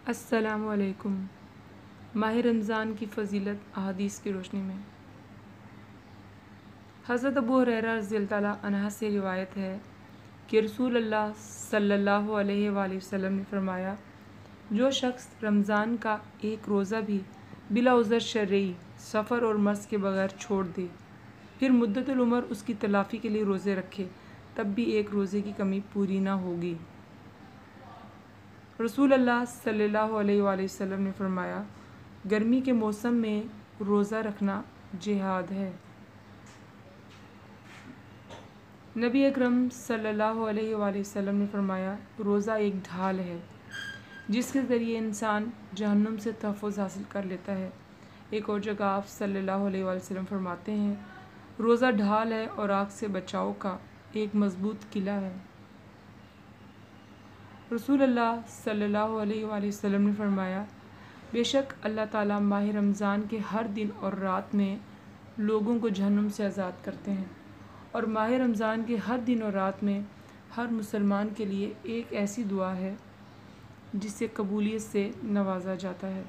السلام علیکم۔ ماہ رمضان کی فضیلت احادیث کی روشنی میں حضرت ابو ہریرہ رضی اللہ تعالیٰ عنہ سے روایت ہے کہ رسول اللہ صلی اللہ علیہ وآلہ وسلم نے فرمایا، جو شخص رمضان کا ایک روزہ بھی بلا عذر شرعی، سفر اور مرض کے بغیر چھوڑ دے، پھر مدت العمر اس کی تلافی کے لیے روزے رکھے، تب بھی ایک روزے کی کمی پوری نہ ہوگی۔ رسول اللہ صلی اللہ علیہ وآلہ وسلم نے فرمایا، گرمی کے موسم میں روزہ رکھنا جہاد ہے۔ نبی اکرم صلی اللہ علیہ وآلہ وسلم نے فرمایا، روزہ ایک ڈھال ہے جس کے ذریعے انسان جہنم سے تحفظ حاصل کر لیتا ہے۔ ایک اور جگہ آپ صلی اللہ علیہ وآلہ وسلم فرماتے ہیں، روزہ ڈھال ہے اور آگ سے بچاؤ کا ایک مضبوط قلعہ ہے۔ رسول اللہ صلی اللہ علیہ وآلہ وسلم نے فرمایا، بے شک اللہ تعالیٰ ماہ رمضان کے ہر دن اور رات میں لوگوں کو جہنم سے آزاد کرتے ہیں، اور ماہ رمضان کے ہر دن اور رات میں ہر مسلمان کے لیے ایک ایسی دعا ہے جسے قبولیت سے نوازا جاتا ہے۔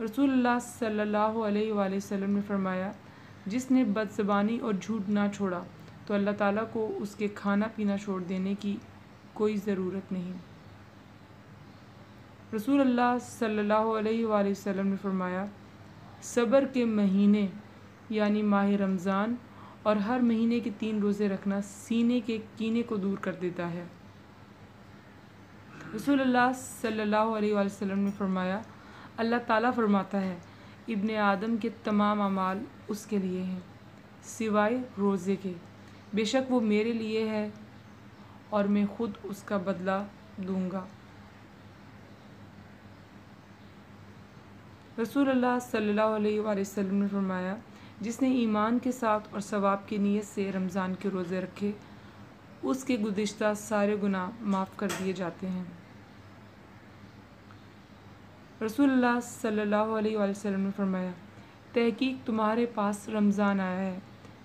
رسول اللہ صلی اللہ علیہ وآلہ وسلم نے فرمایا، جس نے بد زبانی اور جھوٹ نہ چھوڑا تو اللہ تعالیٰ کو اس کے کھانا پینا چھوڑ دینے کی کوئی ضرورت نہیں۔ رسول اللہ صلی اللہ علیہ وآلہ وسلم نے فرمایا، صبر کے مہینے یعنی ماہ رمضان اور ہر مہینے کے 3 روزے رکھنا سینے کے کینے کو دور کر دیتا ہے۔ رسول اللہ صلی اللہ علیہ وآلہ وسلم نے فرمایا، اللہ تعالیٰ فرماتا ہے، ابن آدم کے تمام اعمال اس کے لیے ہیں سوائے روزے کے، بے شک وہ میرے لیے ہے اور میں خود اس کا بدلہ دوں گا۔ رسول اللہ صلی اللہ علیہ وآلہ وسلم نے فرمایا، جس نے ایمان کے ساتھ اور ثواب کی نیت سے رمضان کے روزے رکھے، اس کے گزشتہ سارے گناہ معاف کر دیے جاتے ہیں۔ رسول اللہ صلی اللہ علیہ وآلہ وسلم نے فرمایا، تحقیق تمہارے پاس رمضان آیا ہے،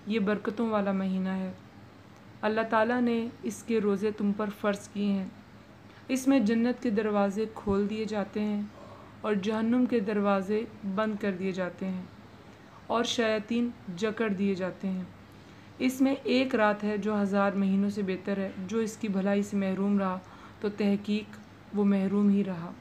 یہ برکتوں والا مہینہ ہے، اللہ تعالیٰ نے اس کے روزے تم پر فرض کیے ہیں، اس میں جنت کے دروازے کھول دیے جاتے ہیں اور جہنم کے دروازے بند کر دیے جاتے ہیں اور شیاطین جکڑ دیے جاتے ہیں، اس میں ایک رات ہے جو 1000 مہینوں سے بہتر ہے، جو اس کی بھلائی سے محروم رہا تو تحقیق وہ محروم ہی رہا۔